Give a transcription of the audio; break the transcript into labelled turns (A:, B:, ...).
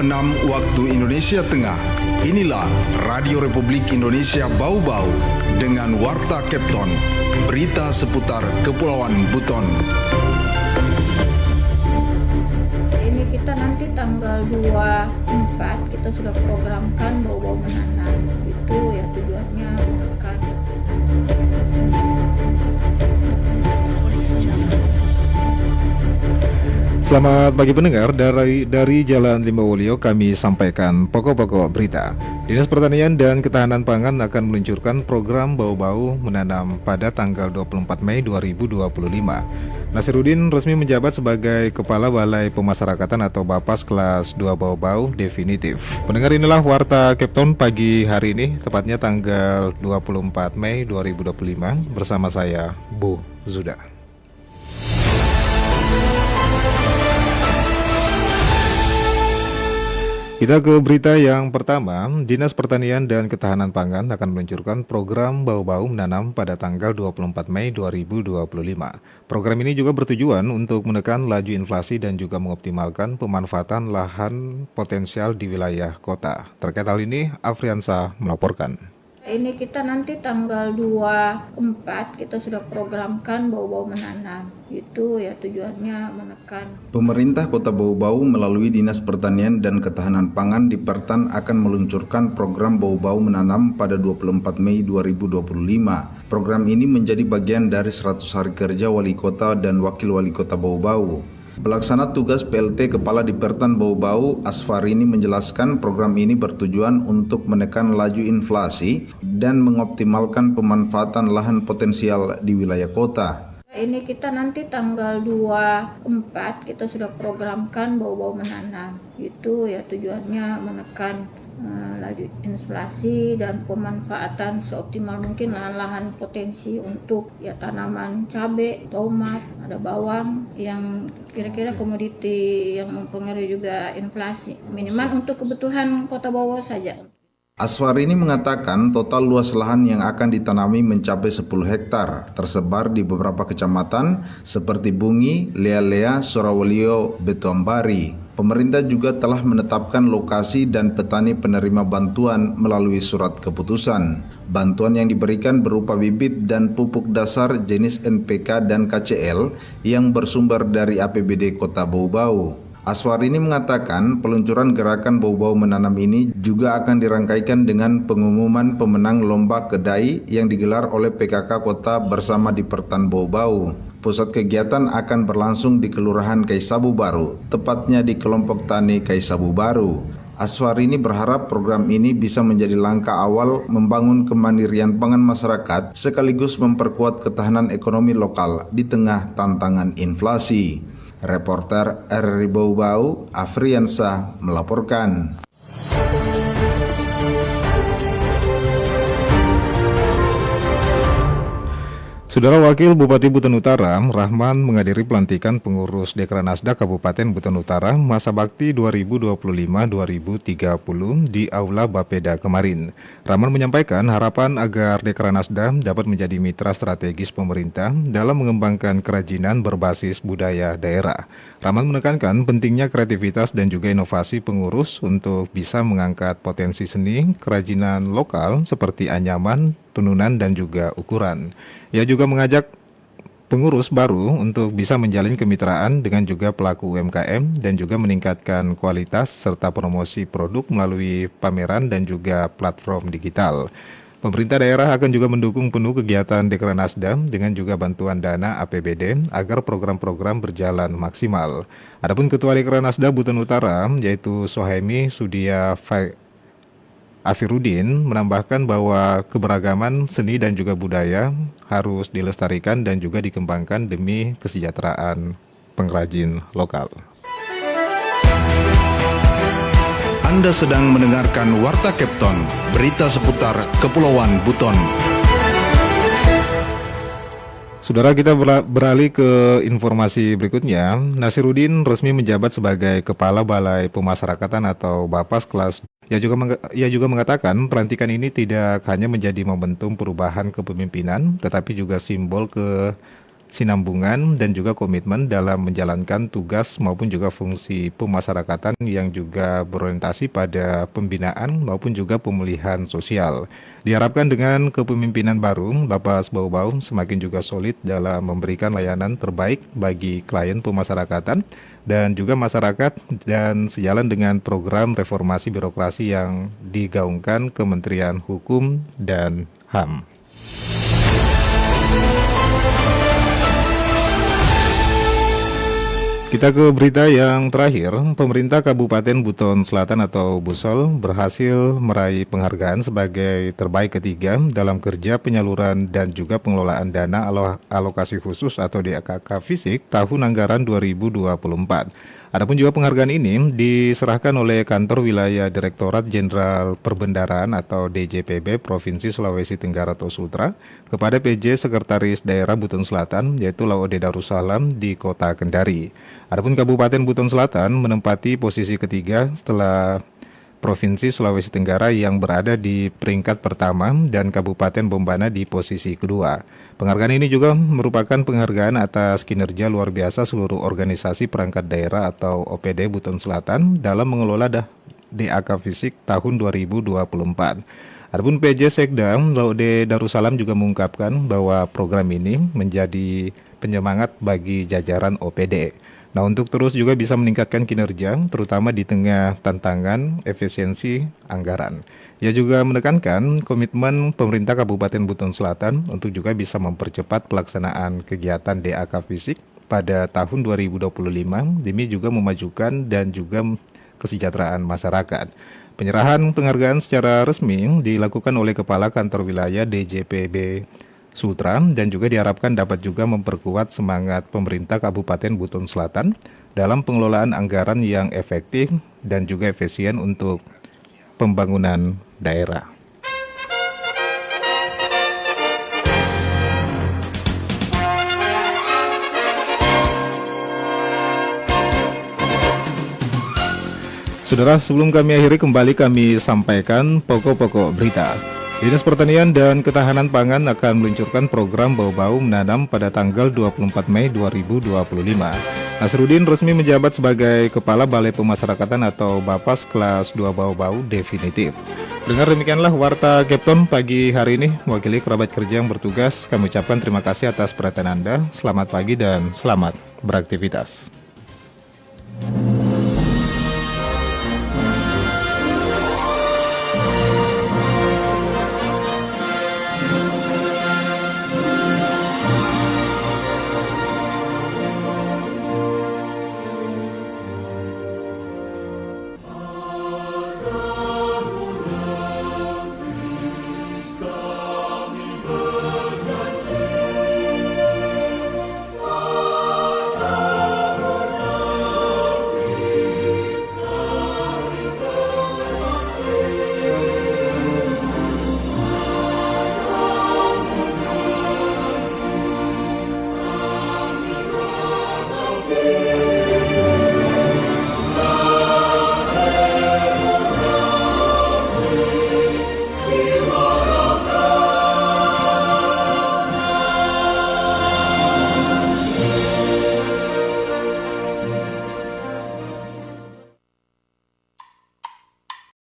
A: 6 waktu Indonesia Tengah. Inilah Radio Republik Indonesia Bau-Bau dengan Warta Kepton, berita seputar Kepulauan Buton.
B: Ini kita nanti tanggal 24 kita sudah programkan Bau-Bau menanam. Itu ya tujuannya akan
C: Selamat pagi pendengar, dari Jalan Limbawolio kami sampaikan pokok-pokok berita. Dinas Pertanian dan Ketahanan Pangan akan meluncurkan program Bau-Bau menanam pada tanggal 24 Mei 2025. Nasiruddin resmi menjabat sebagai Kepala Balai Pemasyarakatan atau Bapas kelas 2 Bau-Bau definitif. Pendengar, inilah Warta Kepton pagi hari ini, tepatnya tanggal 24 Mei 2025 bersama saya, Bu Zuda. Kita ke berita yang pertama. Dinas Pertanian dan Ketahanan Pangan akan meluncurkan program Bau-Bau menanam pada tanggal 24 Mei 2025. Program ini juga bertujuan untuk menekan laju inflasi dan juga mengoptimalkan pemanfaatan lahan potensial di wilayah kota. Terkait hal ini, Afriansa melaporkan.
B: ini kita nanti tanggal 24 kita sudah programkan Bau-Bau menanam. Itu ya tujuannya menekan.
A: Pemerintah Kota Bau-Bau melalui Dinas Pertanian dan Ketahanan Pangan di Pertan akan meluncurkan program Bau-Bau menanam pada 24 Mei 2025. Program ini menjadi bagian dari 100 hari kerja Wali Kota dan Wakil Wali Kota Bau-Bau. Pelaksana tugas PLT Kepala Dipertan Bau-Bau, Asfarini menjelaskan program ini bertujuan untuk menekan laju inflasi dan mengoptimalkan pemanfaatan lahan potensial di wilayah kota.
B: Ini kita nanti tanggal 24 kita sudah programkan Bau-Bau menanam. Itu ya tujuannya menekan laju inflasi dan pemanfaatan seoptimal mungkin lahan-lahan potensi untuk ya tanaman cabai, tomat, ada bawang yang kira-kira komoditi yang mempengaruhi juga inflasi. Minimal untuk kebutuhan Kota Bau saja.
A: Asfarini mengatakan total luas lahan yang akan ditanami mencapai 10 hektar, tersebar di beberapa kecamatan seperti Bungi, Lea-Lea, Sorowolio, Betuambari. Pemerintah juga telah menetapkan lokasi dan petani penerima bantuan melalui surat keputusan. Bantuan yang diberikan berupa bibit dan pupuk dasar jenis NPK dan KCL yang bersumber dari APBD Kota Bau-Bau. Asfarini mengatakan peluncuran gerakan Bau-Bau menanam ini juga akan dirangkaikan dengan pengumuman pemenang lomba kedai yang digelar oleh PKK Kota bersama Dipertan Bau-Bau. Pusat kegiatan akan berlangsung di Kelurahan Kaisabu Baru, tepatnya di kelompok tani Kaisabu Baru. Asfarini berharap program ini bisa menjadi langkah awal membangun kemandirian pangan masyarakat sekaligus memperkuat ketahanan ekonomi lokal di tengah tantangan inflasi. Reporter RRI Bau-Bau, Afriansa melaporkan.
C: Saudara Wakil Bupati Buton Utara, Rahman, menghadiri pelantikan pengurus Dekranasda Kabupaten Buton Utara masa bakti 2025-2030 di Aula Bapeda kemarin. Rahman menyampaikan harapan agar Dekranasda dapat menjadi mitra strategis pemerintah dalam mengembangkan kerajinan berbasis budaya daerah. Rahman menekankan pentingnya kreativitas dan juga inovasi pengurus untuk bisa mengangkat potensi seni kerajinan lokal seperti anyaman, tenunan, dan juga ukuran. Ia juga mengajak pengurus baru untuk bisa menjalin kemitraan dengan juga pelaku UMKM dan juga meningkatkan kualitas serta promosi produk melalui pameran dan juga platform digital. Pemerintah daerah akan juga mendukung penuh kegiatan Dekranasda dengan juga bantuan dana APBD agar program-program berjalan maksimal. Adapun Ketua Dekranasda Buton Utara yaitu Sohaimi Sudia Afiruddin menambahkan bahwa keberagaman seni dan juga budaya harus dilestarikan dan juga dikembangkan demi kesejahteraan pengrajin lokal.
A: Anda sedang mendengarkan Warta Kepton, berita seputar Kepulauan Buton.
C: Saudara, kita beralih ke informasi berikutnya. Nasiruddin resmi menjabat sebagai Kepala Balai Pemasyarakatan atau Bapas kelas. Ia juga mengatakan pelantikan ini tidak hanya menjadi momentum perubahan kepemimpinan, tetapi juga simbol kesinambungan dan juga komitmen dalam menjalankan tugas maupun juga fungsi pemasyarakatan yang juga berorientasi pada pembinaan maupun juga pemulihan sosial. Diharapkan dengan kepemimpinan baru, Bapak Sbau-Bau semakin juga solid dalam memberikan layanan terbaik bagi klien pemasyarakatan dan juga masyarakat, dan sejalan dengan program reformasi birokrasi yang digaungkan Kementerian Hukum dan HAM. Kita ke berita yang terakhir. Pemerintah Kabupaten Buton Selatan atau Busol berhasil meraih penghargaan sebagai terbaik ketiga dalam kerja penyaluran dan juga pengelolaan dana alokasi khusus atau DAKK Fisik tahun anggaran 2024. Adapun juga penghargaan ini diserahkan oleh Kantor Wilayah Direktorat Jenderal Perbendaraan atau DJPB Provinsi Sulawesi Tenggara atau Sultra kepada PJ Sekretaris Daerah Buton Selatan, yaitu Laode Darussalam di Kota Kendari. Adapun Kabupaten Buton Selatan menempati posisi ketiga setelah Provinsi Sulawesi Tenggara yang berada di peringkat pertama dan Kabupaten Bombana di posisi kedua. Penghargaan ini juga merupakan penghargaan atas kinerja luar biasa seluruh organisasi perangkat daerah atau OPD Buton Selatan dalam mengelola DAK Fisik tahun 2024. Adapun PJ Sekda Laode Darussalam juga mengungkapkan bahwa program ini menjadi penyemangat bagi jajaran OPD. Nah, untuk terus juga bisa meningkatkan kinerja, terutama di tengah tantangan efisiensi anggaran. Ia juga menekankan komitmen pemerintah Kabupaten Buton Selatan untuk juga bisa mempercepat pelaksanaan kegiatan DAK Fisik pada tahun 2025 demi juga memajukan dan juga kesejahteraan masyarakat. Penyerahan penghargaan secara resmi dilakukan oleh Kepala Kantor Wilayah DJPB Sultra dan juga diharapkan dapat juga memperkuat semangat pemerintah Kabupaten Buton Selatan dalam pengelolaan anggaran yang efektif dan juga efisien untuk pembangunan daerah. Saudara, sebelum kami akhiri, kami sampaikan pokok-pokok berita. Dinas Pertanian dan Ketahanan Pangan akan meluncurkan program Bau-Bau Menanam pada tanggal 24 Mei 2025. Nasruddin resmi menjabat sebagai Kepala Balai Pemasyarakatan atau Bapas kelas 2 Bau-Bau definitif. Dengar demikianlah Warta Kepton pagi hari ini. Wakili kerabat kerja yang bertugas, kami ucapkan terima kasih atas perhatian Anda. Selamat pagi dan selamat beraktivitas.